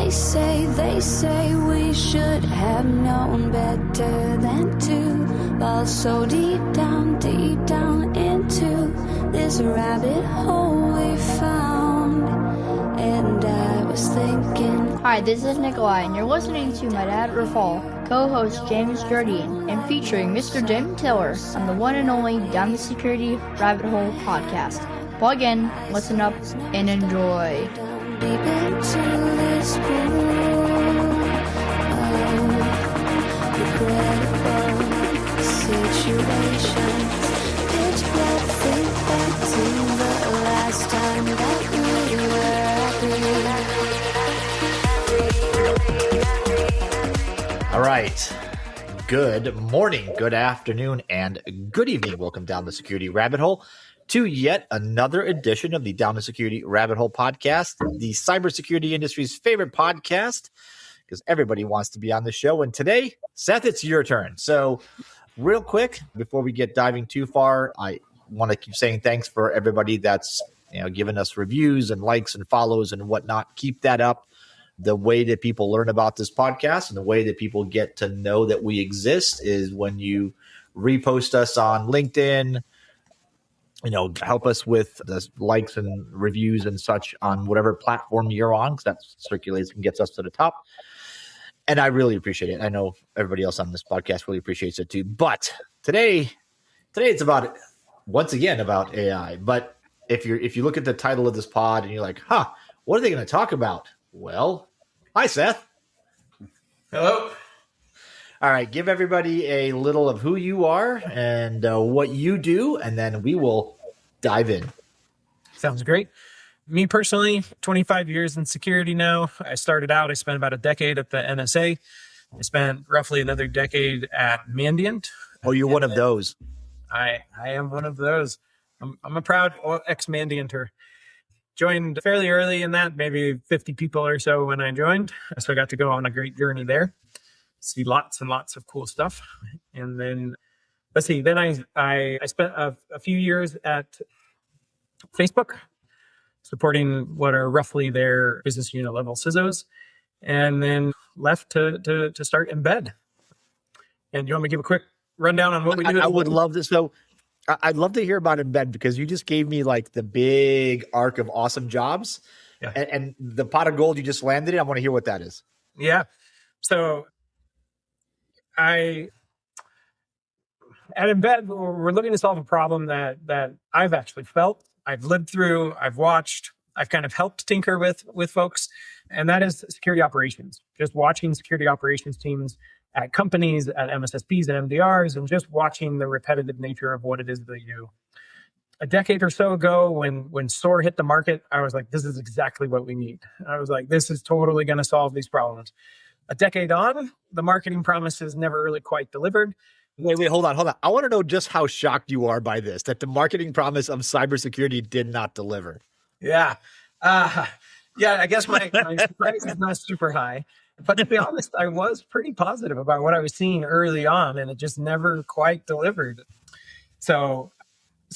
They say we should have known better than to fall so deep down into this rabbit hole we found. And I was thinking. Hi, this is Nikolai, and you're listening to my dad, Rafal, co-host James Jardine, and featuring Mr. Jim Tiller on the one and only Down the Security Rabbit Hole podcast. Plug in, listen up, and enjoy. Deep into this pool of regrettable situations. Pitch black, think back to the last time that we were happy. All right. Good morning, good afternoon, and good evening. Welcome down the Security Rabbit Hole to yet another edition of the Down the Security Rabbit Hole podcast, the cybersecurity industry's favorite podcast, because everybody wants to be on the show. And today, Seth, it's your turn. So real quick, before we get diving too far, I want to keep saying thanks for everybody that's giving us reviews and likes and follows and whatnot. Keep that up. The way that people learn about this podcast and the way that people get to know that we exist is when you repost us on LinkedIn, help us with the likes and reviews and such on whatever platform you're on, because that circulates and gets us to the top. And I really appreciate it. I know everybody else on this podcast really appreciates it too. But today it's about, once again, about AI. But if you look at the title of this pod and you're like, what are they going to talk about? Well, hi, Seth. Hello. All right, give everybody a little of who you are and what you do, and then we will dive in. Sounds great. Me personally, 25 years in security now. I spent about a decade at the NSA. I spent roughly another decade at Mandiant. Oh, you're one of those. I am one of those. I'm a proud ex-Mandianter. Joined fairly early in that, maybe 50 people or so when I joined. So I got to go on a great journey there. See lots and lots of cool stuff. And then, then I spent a few years at Facebook, supporting what are roughly their business unit level CISOs, and then left to start Embed. And you want me to give a quick rundown on what we do? I would love this. So I'd love to hear about Embed, because you just gave me like the big arc of awesome jobs. Yeah. And the pot of gold you just landed in. I want to hear what that is. Yeah. So at Embed, we're looking to solve a problem that I've actually felt, I've lived through, I've watched, I've kind of helped tinker with folks, and that is security operations. Just watching security operations teams at companies, at MSSPs and MDRs, and just watching the repetitive nature of what it is they do. A decade or so ago, when SOAR hit the market, I was like, this is exactly what we need. I was like, this is totally going to solve these problems. A decade on, the marketing promises never really quite delivered. Wait, hold on. I want to know just how shocked you are by this, that the marketing promise of cybersecurity did not deliver. Yeah. I guess my surprise is not super high. But to be honest, I was pretty positive about what I was seeing early on, and it just never quite delivered. So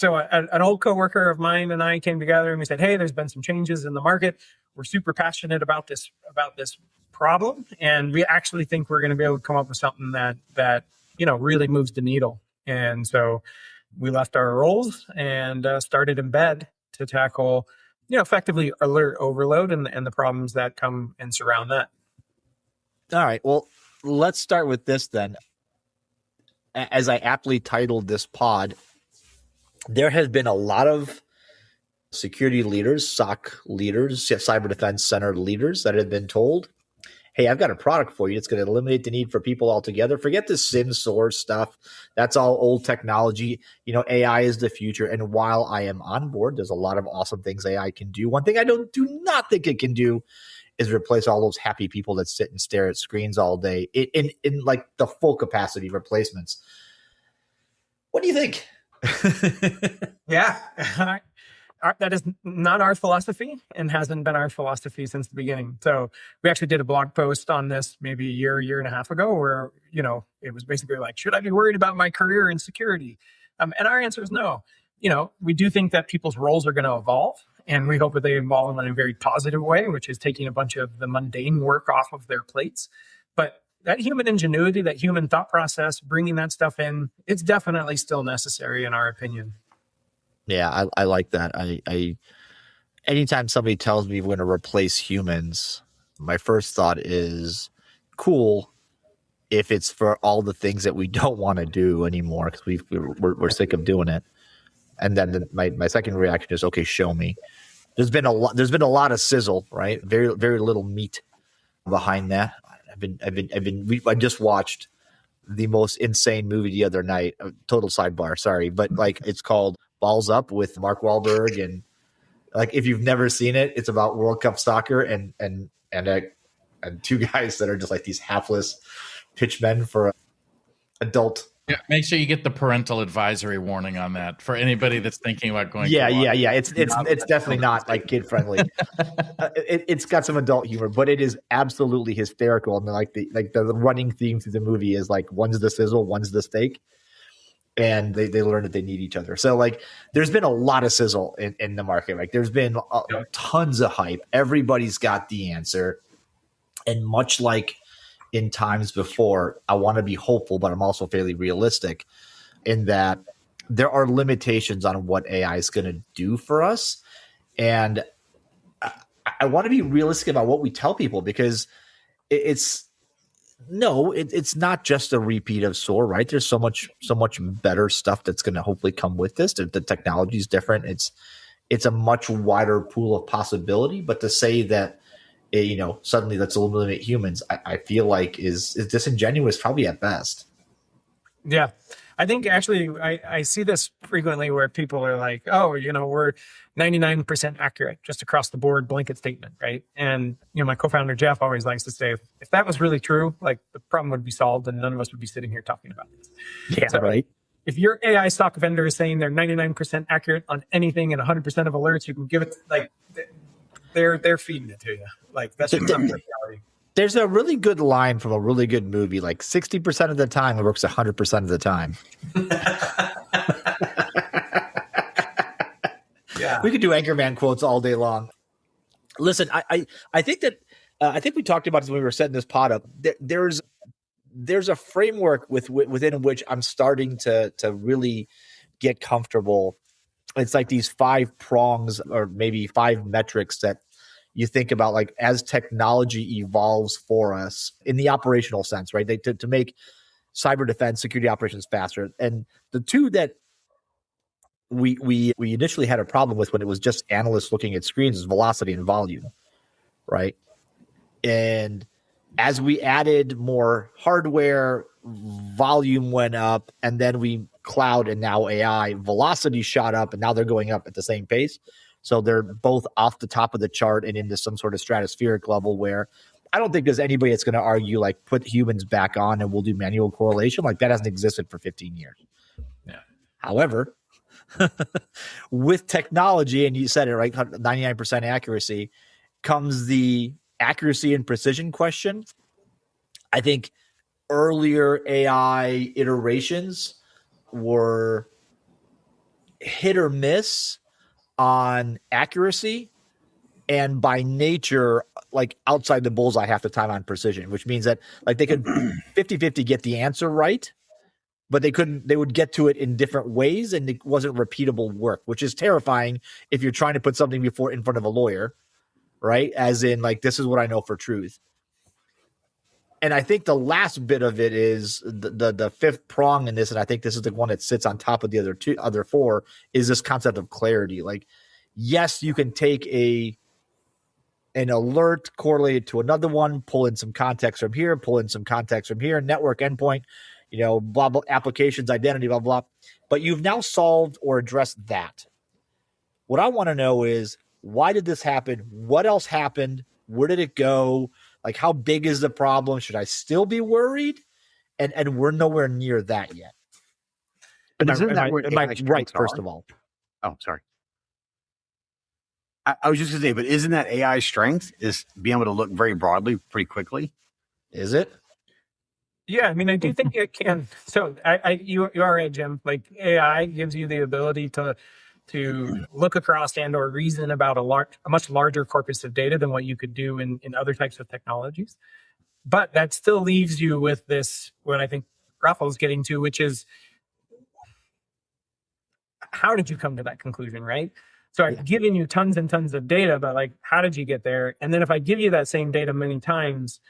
an old coworker of mine and I came together and we said, hey, there's been some changes in the market. We're super passionate about this problem, and we actually think we're going to be able to come up with something that really moves the needle. And so we left our roles and started Embed to tackle effectively alert overload and the problems that come and surround that. All right, well, let's start with this then. As I aptly titled this pod, there has been a lot of security leaders, SOC leaders, cyber defense center leaders that have been told, hey, I've got a product for you. It's going to eliminate the need for people altogether. Forget the SIM source stuff. That's all old technology. AI is the future. And while I am on board, there's a lot of awesome things AI can do. One thing I do not think it can do is replace all those happy people that sit and stare at screens all day in like the full capacity replacements. What do you think? Yeah. That is not our philosophy and hasn't been our philosophy since the beginning. So we actually did a blog post on this maybe a year and a half ago where, it was basically like, should I be worried about my career in security? And our answer is no. We do think that people's roles are going to evolve And we hope that they evolve in a very positive way, which is taking a bunch of the mundane work off of their plates. But that human ingenuity, that human thought process, bringing that stuff in, it's definitely still necessary in our opinion. Yeah, I like that. I anytime somebody tells me we're going to replace humans, my first thought is cool if it's for all the things that we don't want to do anymore because we're sick of doing it. And then my second reaction is, okay, show me. There's been a lot of sizzle, right? Very, very little meat behind that. I just watched the most insane movie the other night. Total sidebar, sorry, but like it's called Balls Up with Mark Wahlberg, and like if you've never seen it, it's about World Cup soccer and two guys that are just like these hapless pitchmen for adult. Yeah, make sure you get the parental advisory warning on that for anybody that's thinking about going. Yeah. It's definitely not like kid friendly. It's got some adult humor, but it is absolutely hysterical. And the running theme through the movie is like one's the sizzle, one's the steak, and they learn that they need each other. So like, there's been a lot of sizzle in the market. Like, there's been tons of hype. Everybody's got the answer, and much like in times before, I want to be hopeful, but I'm also fairly realistic in that there are limitations on what AI is going to do for us. And I want to be realistic about what we tell people, because it's not just a repeat of SOAR, right? There's so much better stuff that's going to hopefully come with this. The technology is different. It's a much wider pool of possibility, but to say that, suddenly let's eliminate humans, I feel like is disingenuous, probably at best. Yeah. I think actually I see this frequently where people are like, oh, we're 99% accurate just across the board blanket statement, right? And, my co-founder Jeff always likes to say, if that was really true, like the problem would be solved and none of us would be sitting here talking about this. Yeah, so, right. If your AI stock vendor is saying they're 99% accurate on anything and 100% of alerts, you can give it like they're feeding it to you. Like that's just not reality. There's a really good line from a really good movie, like 60% of the time it works 100% of the time. Yeah. We could do Anchorman quotes all day long. Listen, I think that I think we talked about this when we were setting this pod up. There's a framework within which I'm starting to really get comfortable. It's like these 5 prongs or maybe 5 metrics that you think about, like as technology evolves for us in the operational sense, right? To make cyber defense, security operations faster. And the two that we initially had a problem with when it was just analysts looking at screens is velocity and volume, right? And as we added more hardware, volume went up, and then we cloud and now AI, velocity shot up, and now they're going up at the same pace. So they're both off the top of the chart and into some sort of stratospheric level where I don't think there's anybody that's going to argue like put humans back on and we'll do manual correlation. Like that hasn't existed for 15 years. Yeah. However, with technology, and you said it right, 99% accuracy, comes the accuracy and precision question. I think earlier AI iterations were hit or miss on accuracy, and by nature, like outside the bullseye half the time on precision, which means that like they could 50-50 get the answer right, but they would get to it in different ways, and it wasn't repeatable work, which is terrifying if you're trying to put something in front of a lawyer, right? As in like, this is what I know for truth. And I think the last bit of it is the 5th prong in this, and I think this is the one that sits on top of the other 4, is this concept of clarity. Like, yes, you can take an alert correlated to another one, pull in some context from here, pull in some context from here, network endpoint, blah, blah, applications, identity, blah, blah. But you've now solved or addressed that. What I want to know is, why did this happen? What else happened? Where did it go? Like, how big is the problem? Should I still be worried? And we're nowhere near that yet. But isn't that where am I AI right, strengths first are? of all? Oh, sorry. I was just going to say, but isn't that AI strength is being able to look very broadly pretty quickly? Is it? Yeah, I mean, I do think it can. So you are right, Jim. Like AI gives you the ability to to look across and or reason about a much larger corpus of data than what you could do in other types of technologies. But that still leaves you with this, what I think Rafael's getting to, which is, how did you come to that conclusion, right? So I've given you tons and tons of data, but like, how did you get there? And then if I give you that same data many times,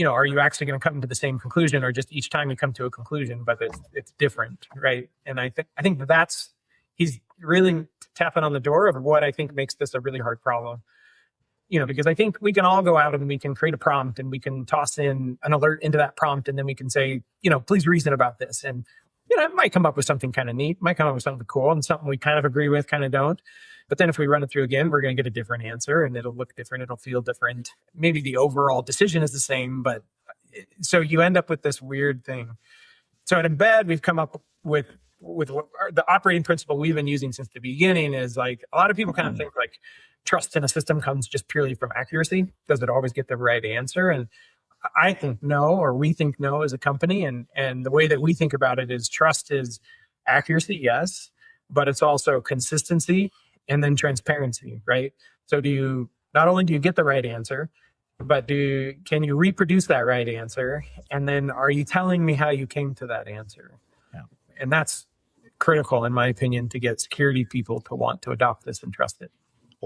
are you actually going to come to the same conclusion, or just each time you come to a conclusion, but it's different, right? And I think he's really tapping on the door of what I think makes this a really hard problem. Because I think we can all go out and we can create a prompt and we can toss in an alert into that prompt, and then we can say, please reason about this. And it might come up with something kind of neat, might come up with something cool and something we kind of agree with, kind of don't. But then if we run it through again, we're going to get a different answer, and it'll look different. It'll feel different. Maybe the overall decision is the same, but so you end up with this weird thing. So at Embed, we've come up with the operating principle we've been using since the beginning is like, a lot of people kind of think like trust in a system comes just purely from accuracy. Does it always get the right answer? And I think no, or we think no as a company. And the way that we think about it is trust is accuracy, yes, but it's also consistency and then transparency, right? So not only do you get the right answer, but can you reproduce that right answer? And then are you telling me how you came to that answer? Yeah. And that's critical, in my opinion, to get security people to want to adopt this and trust it.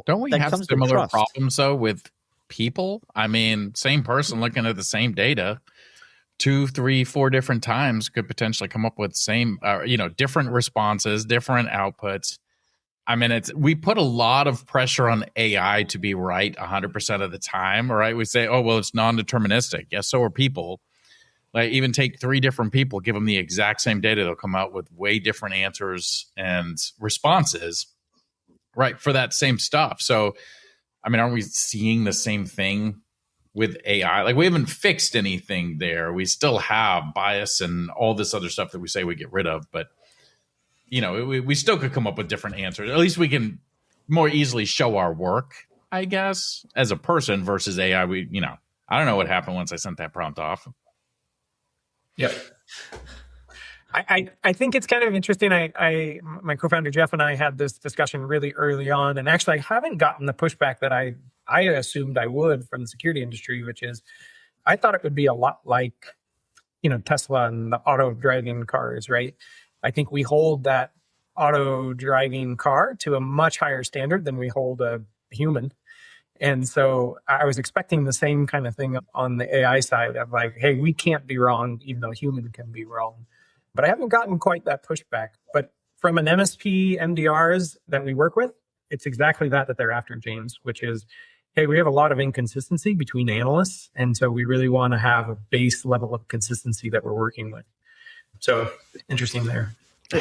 Don't we have similar problems, though, with people? I mean, same person looking at the same data 2, 3, 4 different times could potentially come up with different responses, different outputs. I mean, we put a lot of pressure on AI to be right 100% of the time, right? We say, oh, well, it's non-deterministic. Yes, so are people. Like, even take 3 different people, give them the exact same data, they'll come out with way different answers and responses, right, for that same stuff. So, I mean, aren't we seeing the same thing with AI? Like, we haven't fixed anything there. We still have bias and all this other stuff that we say we get rid of, but we still could come up with different answers. At least we can more easily show our work, I guess, as a person versus AI. I don't know what happened once I sent that prompt off. Yep. I think it's kind of interesting. My co-founder Jeff and I had this discussion really early on, and actually I haven't gotten the pushback that I assumed I would from the security industry, which is I thought it would be a lot like, Tesla and the auto driving cars, right? I think we hold that auto driving car to a much higher standard than we hold a human. And so I was expecting the same kind of thing on the AI side of like, hey, we can't be wrong, even though a human can be wrong. But I haven't gotten quite that pushback. But from an MSP, MDRs that we work with, it's exactly that they're after, James, which is, hey, we have a lot of inconsistency between analysts. And so we really want to have a base level of consistency that we're working with. So interesting there.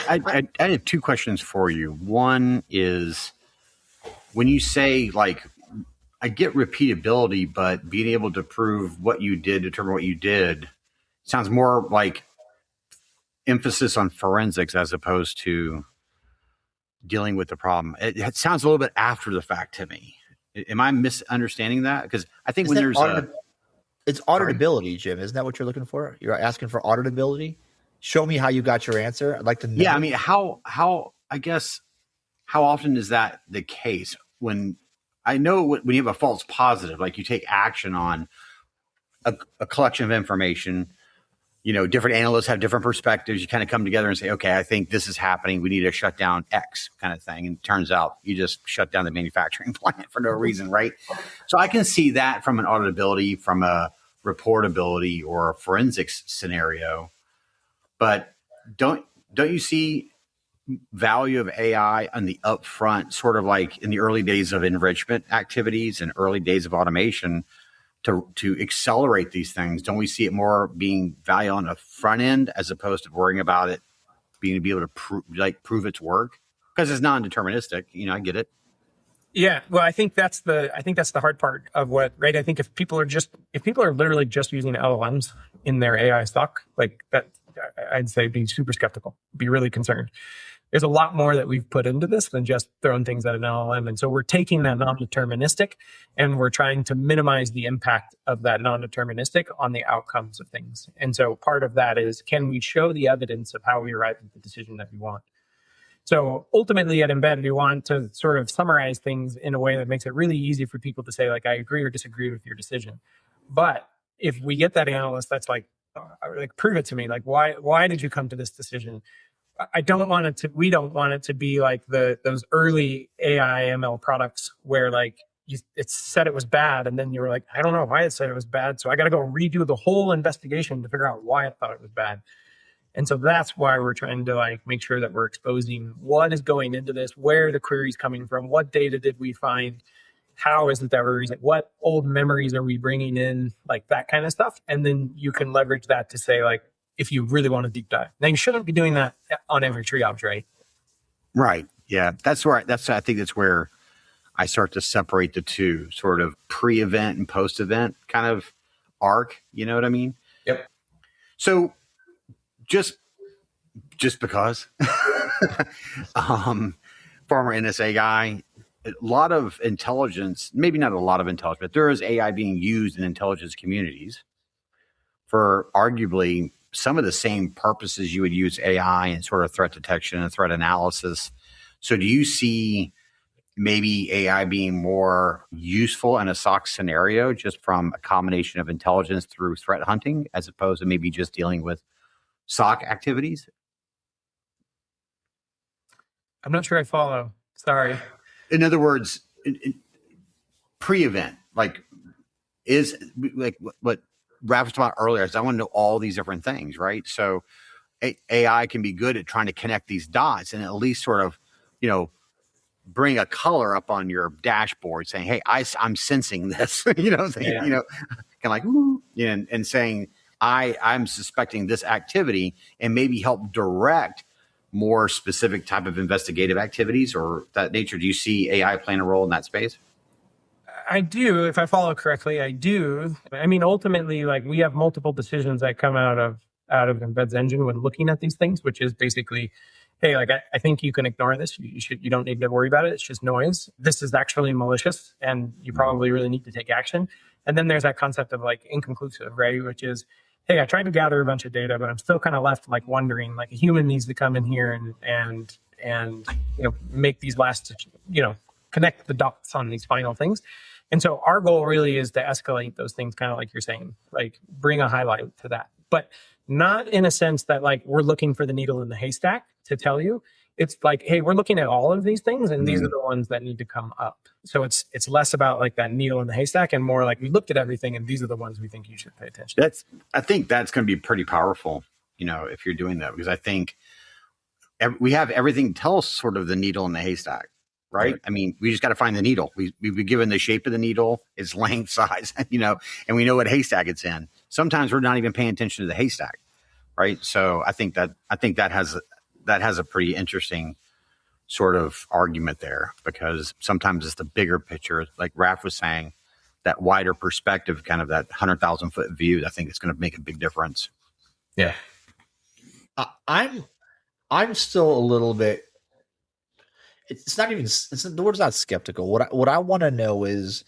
I have 2 questions for you. One is, when you say, like, I get repeatability, but being able to prove what you did, determine what you did, sounds more like emphasis on forensics as opposed to dealing with the problem. It sounds a little bit after the fact to me. Am I misunderstanding that? Because I think when there's it's auditability, Jim. Isn't that what you're looking for? You're asking for auditability? Show me how you got your answer. I'd like to know. Yeah, I mean, how often is that the case? When I know when you have a false positive, like you take action on a collection of information, different analysts have different perspectives. You kind of come together and say, okay, I think this is happening. We need to shut down X kind of thing. And it turns out you just shut down the manufacturing plant for no reason, right? So I can see that from an auditability, from a reportability or a forensics scenario. But don't you see value of AI on the upfront, sort of like in the early days of enrichment activities and early days of automation to accelerate these things? Don't we see it more being value on the front end as opposed to worrying about it being able to prove its work? Because it's non-deterministic. I get it. Yeah, well, I think that's the hard part of what, right? I think if people are literally just using LLMs in their AI stock, like that, I'd say be super skeptical, be really concerned. There's a lot more that we've put into this than just throwing things at an LLM. And so we're taking that non-deterministic and we're trying to minimize the impact of that non-deterministic on the outcomes of things. And so part of that is, can we show the evidence of how we arrived at the decision that we want? So ultimately at Embed, we want to sort of summarize things in a way that makes it really easy for people to say, like, I agree or disagree with your decision. But if we get that analyst that's like prove it to me, like, why did you come to this decision? I don't want it to, we don't want it to be like those early AI ML products where like it said it was bad. And then you were like, I don't know why it said it was bad. So I got to go redo the whole investigation to figure out why I thought it was bad. And so that's why we're trying to like make sure that we're exposing what is going into this, where the query's coming from, what data did we find, how is it that we're using, what old memories are we bringing in, like that kind of stuff. And then you can leverage that to say, like, if you really want to deep dive. Now, you shouldn't be doing that on every triage, right? Right. Yeah. I think that's where I start to separate the two, sort of pre-event and post-event kind of arc. You know what I mean? Yep. So just because former NSA guy, a lot of intelligence, maybe not a lot of intelligence, but there is AI being used in intelligence communities for arguably some of the same purposes you would use AI and sort of threat detection and threat analysis. So do you see maybe AI being more useful in a SOC scenario just from a combination of intelligence through threat hunting as opposed to maybe just dealing with SOC activities? I'm not sure I follow. Sorry. In other words, pre-event, like is like what Raph was talking about earlier, is I want to know all these different things, right? So AI can be good at trying to connect these dots and at least sort of, bring a color up on your dashboard saying, hey, I'm sensing this, kind of like, ooh, and saying, I'm suspecting this activity, and maybe help direct more specific type of investigative activities or that nature. Do you see AI playing a role in that space? I do. If I follow correctly, I do. I mean, ultimately, like, we have multiple decisions that come out of Embed's engine when looking at these things, which is basically, hey, like, I think you can ignore this. You don't need to worry about it. It's just noise. This is actually malicious, and you probably really need to take action. And then there's that concept of like inconclusive, right? Which is, hey, I tried to gather a bunch of data, but I'm still kind of left like wondering, like, a human needs to come in here and make these last, connect the dots on these final things. And so our goal really is to escalate those things, kind of like you're saying, like bring a highlight to that, but not in a sense that like we're looking for the needle in the haystack to tell you. It's like, hey, we're looking at all of these things, and these are the ones that need to come up. So it's less about like that needle in the haystack and more like we looked at everything, and these are the ones we think you should pay attention to. I think that's going to be pretty powerful, if you're doing that, because I think we have everything tell us sort of the needle in the haystack, right? I mean, we just got to find the needle. We've been given the shape of the needle, its length, size, and we know what haystack it's in. Sometimes we're not even paying attention to the haystack, right? So I think that has a pretty interesting sort of argument there, because sometimes it's the bigger picture, like Raph was saying, that wider perspective, kind of that 100,000 foot view. I think it's going to make a big difference. Yeah. I'm still a little bit, it's not even, the word's not skeptical. What I want to know is,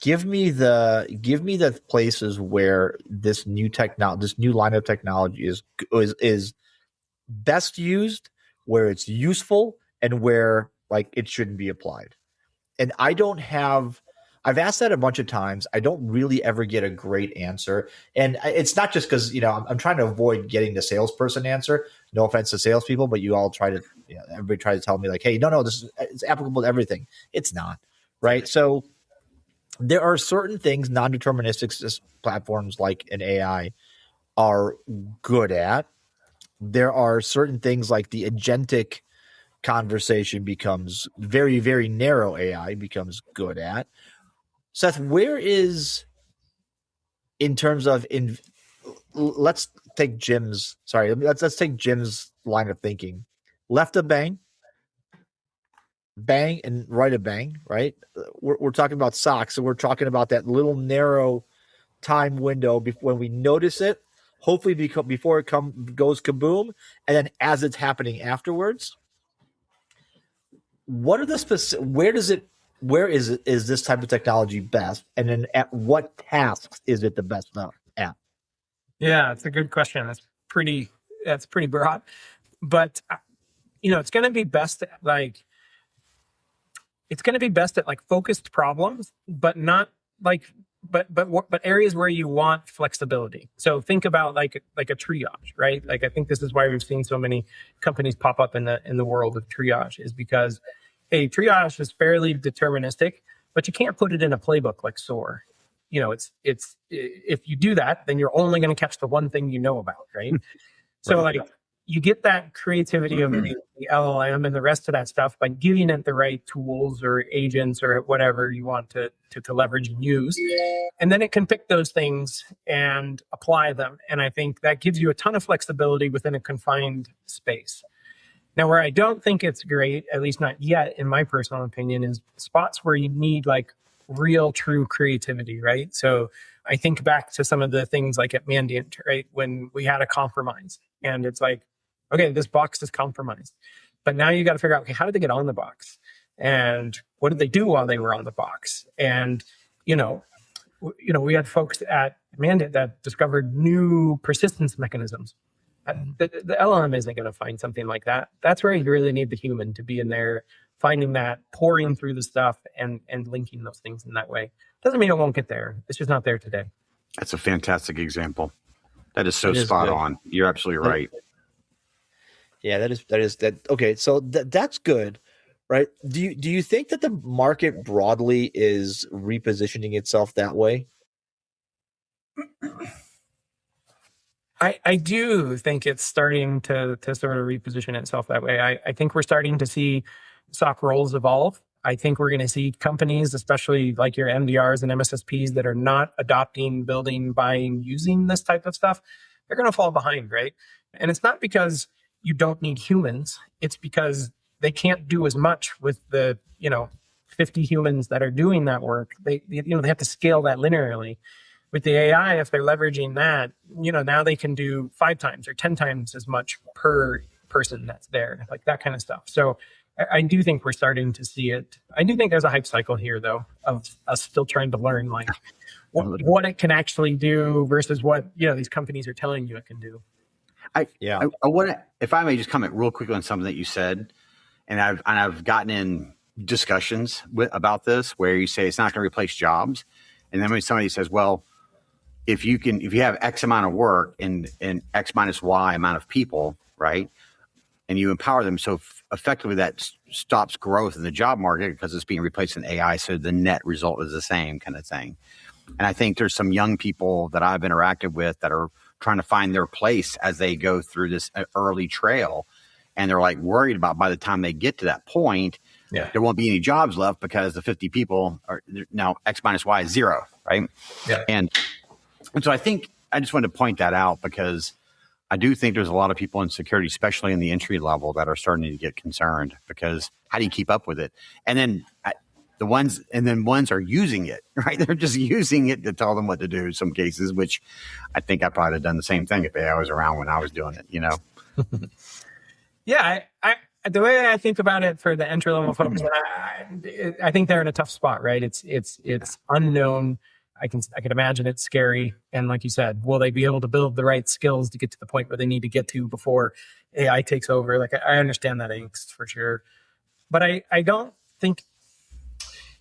give me the places where this new line of technology is best used, where it's useful, and where like it shouldn't be applied. And I've asked that a bunch of times. I don't really ever get a great answer. And it's not just because, I'm trying to avoid getting the salesperson answer. No offense to salespeople, but you all try to, everybody tries to tell me like, hey, no, it's applicable to everything. It's not, right? So there are certain things non-deterministic platforms like an AI are good at. There are certain things like the agentic conversation becomes very, very narrow AI becomes good at. Seth, where is, in terms of, let's take Jim's line of thinking. Left a bang and right a bang, right? We're talking about SOC, so we're talking about that little narrow time window when we notice it, hopefully before it goes kaboom, and then as it's happening afterwards. What are the where is this type of technology best, and then at what tasks is it the best at? Yeah, it's a good question. That's pretty broad, but it's going to be best at like focused problems, but not like but areas where you want flexibility. So think about like a triage, right? Like I think this is why we've seen so many companies pop up in the world of triage, is because triage is fairly deterministic, but you can't put it in a playbook like SOAR. It's if you do that, then you're only going to catch the one thing you know about, right? So like you get that creativity of the LLM and the rest of that stuff by giving it the right tools or agents or whatever you want to leverage and use. And then it can pick those things and apply them. And I think that gives you a ton of flexibility within a confined space. Now, where I don't think it's great, at least not yet, in my personal opinion, is spots where you need like real, true creativity, right? So I think back to some of the things like at Mandiant, right? When we had a compromise and it's like, okay, this box is compromised, but now you got to figure out, okay, how did they get on the box? And what did they do while they were on the box? And, we had folks at Mandiant that discovered new persistence mechanisms. The LLM isn't going to find something like that. That's where you really need the human to be in there, finding that, pouring through the stuff and linking those things in that way. Doesn't mean it won't get there. It's just not there today. That's a fantastic example. That is so spot on. You're absolutely right. Yeah, that is. Okay, so that's good, right? Do you think that the market broadly is repositioning itself that way? I do think it's starting to sort of reposition itself that way. I think we're starting to see SOC roles evolve. I think we're going to see companies, especially like your MDRs and MSSPs, that are not adopting, building, buying, using this type of stuff. They're going to fall behind, right? And it's not because you don't need humans. It's because they can't do as much with the 50 humans that are doing that work. They have to scale that linearly. With the AI, if they're leveraging that, now they can do 5 times or 10 times as much per person that's there, like that kind of stuff. So I do think we're starting to see it. I do think there's a hype cycle here, though, of us still trying to learn like what it can actually do versus what these companies are telling you it can do. I want to, if I may, just comment real quickly on something that you said, and I've gotten in discussions about this where you say it's not going to replace jobs, and then when somebody says, well, if you have X amount of work and X minus Y amount of people, right, and you empower them, so effectively that stops growth in the job market because it's being replaced in AI, so the net result is the same kind of thing. And I think there's some young people that I've interacted with that are trying to find their place as they go through this early trail, and they're like worried about by the time they get to that point, there won't be any jobs left because the 50 people are now X minus Y is 0, right? Yeah. And so I think I just wanted to point that out because I do think there's a lot of people in security, especially in the entry level, that are starting to get concerned because how do you keep up with it? And then ones are using it, right? They're just using it to tell them what to do in some cases, which I think I probably have done the same thing if I was around when I was doing it, Yeah, I the way I think about it for the entry level folks, I think they're in a tough spot, right? It's unknown. I can imagine it's scary. And like you said, will they be able to build the right skills to get to the point where they need to get to before AI takes over? Like I understand that angst for sure. But I don't think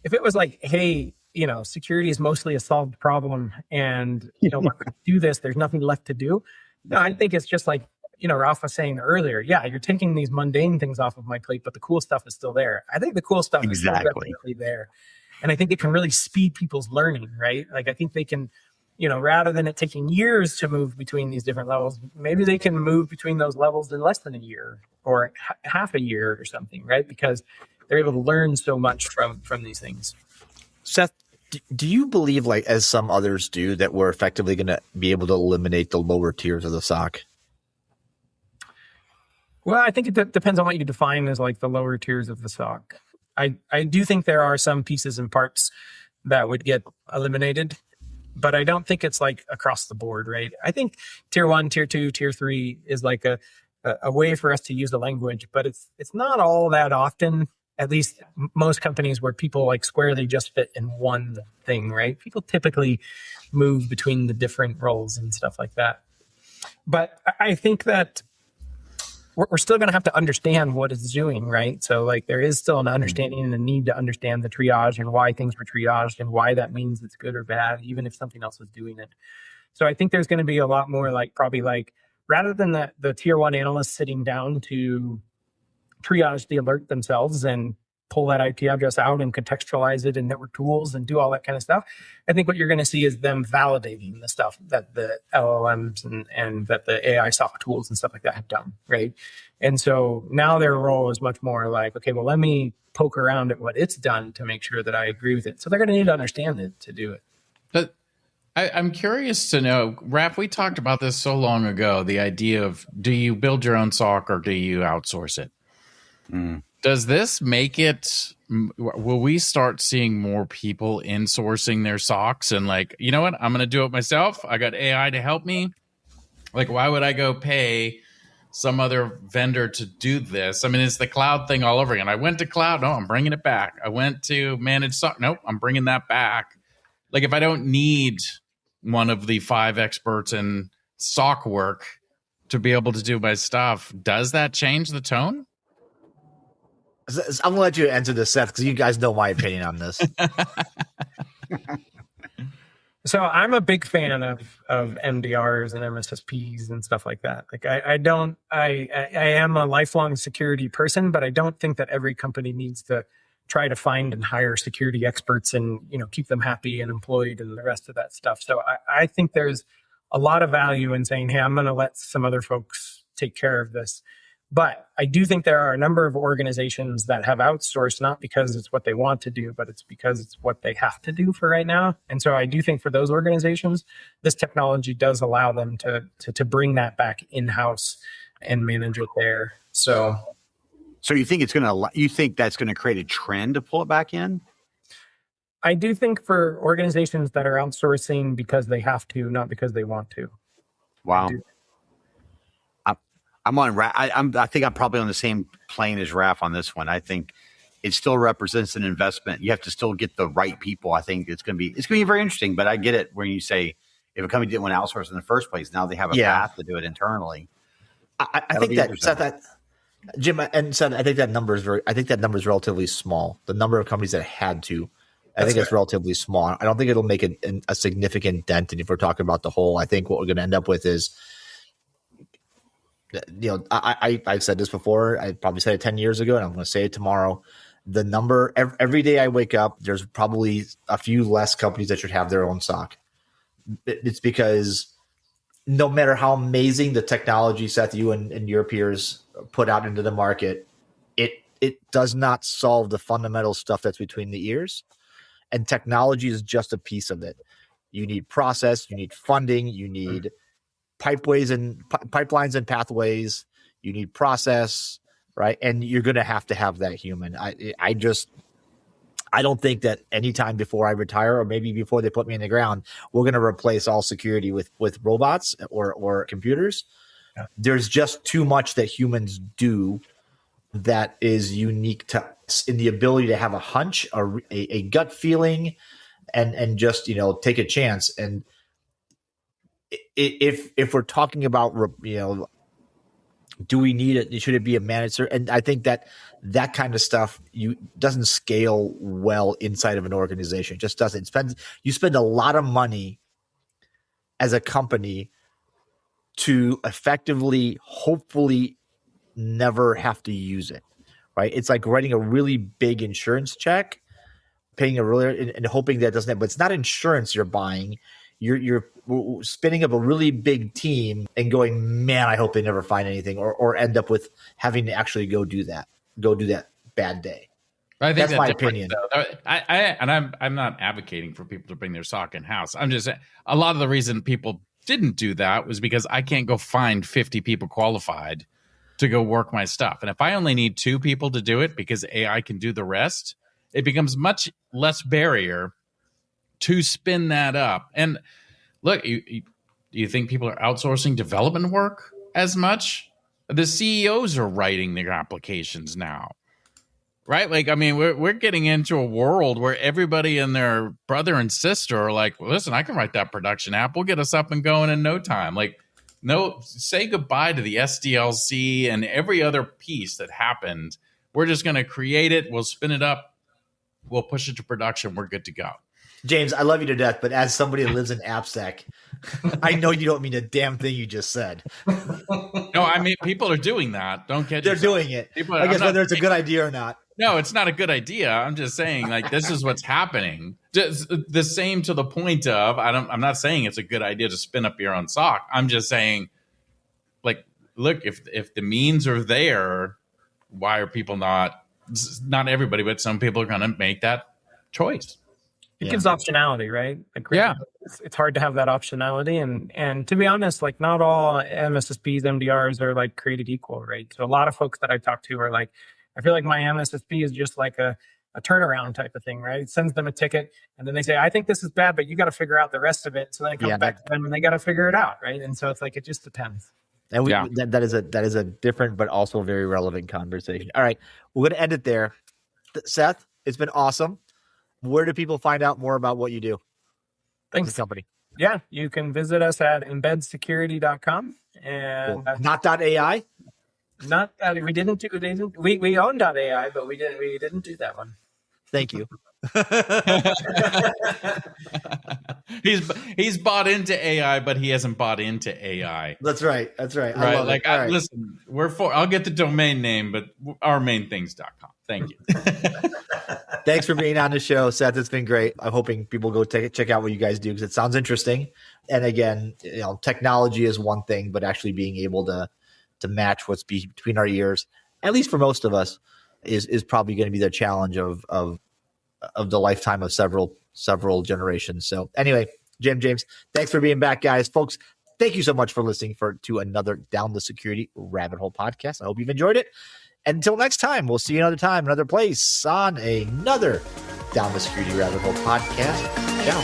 if it was like, hey, security is mostly a solved problem and, we're going to do this, there's nothing left to do. No, I think it's just like, Ralph was saying earlier, you're taking these mundane things off of my plate, but the cool stuff is still there. I think the cool stuff is still definitely there. And I think it can really speed people's learning, right? Like I think they can, rather than it taking years to move between these different levels, maybe they can move between those levels in less than a year or half a year or something, right? Because they're able to learn so much from these things. Seth, do you believe, like as some others do, that we're effectively going to be able to eliminate the lower tiers of the SOC? Well, I think it depends on what you define as like the lower tiers of the SOC. I do think there are some pieces and parts that would get eliminated, but I don't think it's like across the board, right? I think tier 1, tier 2, tier 3 is like a way for us to use the language, but it's not all that often, at least most companies where people like squarely just fit in one thing, right? People typically move between the different roles and stuff like that. But I think that we're still going to have to understand what it's doing, right? So like there is still an understanding and a need to understand the triage and why things were triaged and why that means it's good or bad, even if something else was doing it. So I think there's going to be a lot more like probably like rather than the tier one analysts sitting down to triage the alert themselves and pull that IP address out and contextualize it in network tools and do all that kind of stuff. I think what you're going to see is them validating the stuff that the LLMs and that the AI SOC tools and stuff like that have done, right? And so now their role is much more like, okay, well, let me poke around at what it's done to make sure that I agree with it. So they're going to need to understand it to do it. But I'm curious to know, Raph, we talked about this so long ago, the idea of do you build your own SOC or do you outsource it? Does this make it, will we start seeing more people insourcing their SOCs and like, you know what, I'm going to do it myself. I got AI to help me. Like, why would I go pay some other vendor to do this? I mean, it's the cloud thing all over again. I went to cloud. No, I'm bringing it back. I went to managed SOC. Nope, I'm bringing that back. Like if I don't need one of the 5 experts in SOC work to be able to do my stuff, does that change the tone? I'm gonna let you answer this, Seth, because you guys know my opinion on this. So I'm a big fan of MDRs and MSSPs and stuff like that. Like I am a lifelong security person, but I don't think that every company needs to try to find and hire security experts and, you know, keep them happy and employed and the rest of that stuff. So I think there's a lot of value in saying, hey, I'm going to let some other folks take care of this. But I do think there are a number of organizations that have outsourced, not because it's what they want to do, but it's because it's what they have to do for right now. And so I do think for those organizations, this technology does allow them to bring that back in-house and manage it there. So you think that's going to create a trend to pull it back in? I do think for organizations that are outsourcing because they have to, not because they want to. Wow. I think I'm probably on the same plane as Raph on this one. I think it still represents an investment. You have to still get the right people. I think it's going to be very interesting. But I get it when you say if a company didn't want to outsource in the first place, now they have a path to do it internally. I think that Jim and Seth, I think that number is relatively small. The number of companies that had to, I think it's relatively small. I don't think it'll make a significant dent. And if we're talking about the whole, I think what we're going to end up with is, you know, I've said this before. I probably said it 10 years ago, and I'm going to say it tomorrow. The number every day I wake up, there's probably a few less companies that should have their own SOC. It's because no matter how amazing the technology set you and your peers put out into the market, it does not solve the fundamental stuff that's between the ears. And technology is just a piece of it. You need process, you need funding, you need pipelines and pathways, you need process, right? And you're going to have that human. I don't think that anytime before I retire or maybe before they put me in the ground, we're going to replace all security with robots or computers. Yeah. There's just too much that humans do that is unique to us in the ability to have a hunch, a gut feeling, and just, you know, take a chance. And if we're talking about, you know, do we need it? Should it be a manager? And I think that kind of stuff doesn't scale well inside of an organization. It just doesn't. You spend a lot of money as a company to effectively, hopefully, never have to use it. Right? It's like writing a really big insurance check, paying and hoping that it doesn't. But it's not insurance you're buying. You're spinning up a really big team and going, man, I hope they never find anything or end up with having to actually go do that bad day. I think that's my opinion. I'm not advocating for people to bring their SOC in house. I'm just saying a lot of the reason people didn't do that was because I can't go find 50 people qualified to go work my stuff. And if I only need 2 people to do it because AI can do the rest, it becomes much less barrier to spin that up. And look, do you think people are outsourcing development work as much? The CEOs are writing their applications now, right? Like, I mean, we're getting into a world where everybody and their brother and sister are like, well, listen, I can write that production app. We'll get us up and going in no time. Like, no, say goodbye to the SDLC and every other piece that happened. We're just going to create it. We'll spin it up. We'll push it to production. We're good to go. James, I love you to death, but as somebody that lives in AppSec, I know you don't mean a damn thing you just said. No, I mean, people are doing that. Don't catch They're yourself. doing it. People, I guess whether it's a good idea or not. No, it's not a good idea. I'm just saying, like, this is what's happening. Just the same to the point of, I'm not saying it's a good idea to spin up your own SOC. I'm just saying, like, look, if the means are there, why are people not everybody, but some people are going to make that choice. It gives optionality, right? Like, yeah. It's hard to have that optionality. And to be honest, like, not all MSSPs, MDRs are like created equal, right? So a lot of folks that I talk to are like, I feel like my MSSP is just like a turnaround type of thing, right? It sends them a ticket and then they say, I think this is bad, but you got to figure out the rest of it. So then it comes back to them and they got to figure it out, right? And so it's like, it just depends. And that is a different but also very relevant conversation. All right, we're going to end it there. Seth, it's been awesome. Where do people find out more about what you do? Thanks, company. Yeah, you can visit us at embedsecurity.com and cool. Not .ai. Not we own .ai, but we didn't do that one. Thank you. He's bought into AI, but he hasn't bought into AI. That's right. Right. Like, listen, I'll get the domain name, but our main things.com. Thank you. Thanks for being on the show, Seth. It's been great. I'm hoping people go check out what you guys do because it sounds interesting. And again, technology is one thing, but actually being able to match what's between our ears, at least for most of us, is probably going to be the challenge of the lifetime of several generations. So anyway, James, thanks for being back, guys. Folks, thank you so much for listening to another Down the Security Rabbit Hole podcast. I hope you've enjoyed it. And until next time, we'll see you another time, another place on another Down the Security Rabbit Hole podcast. Ciao.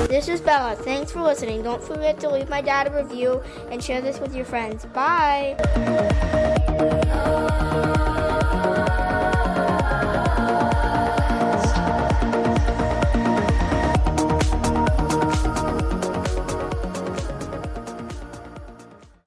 This is Bella. Thanks for listening. Don't forget to leave my dad a review and share this with your friends. Bye.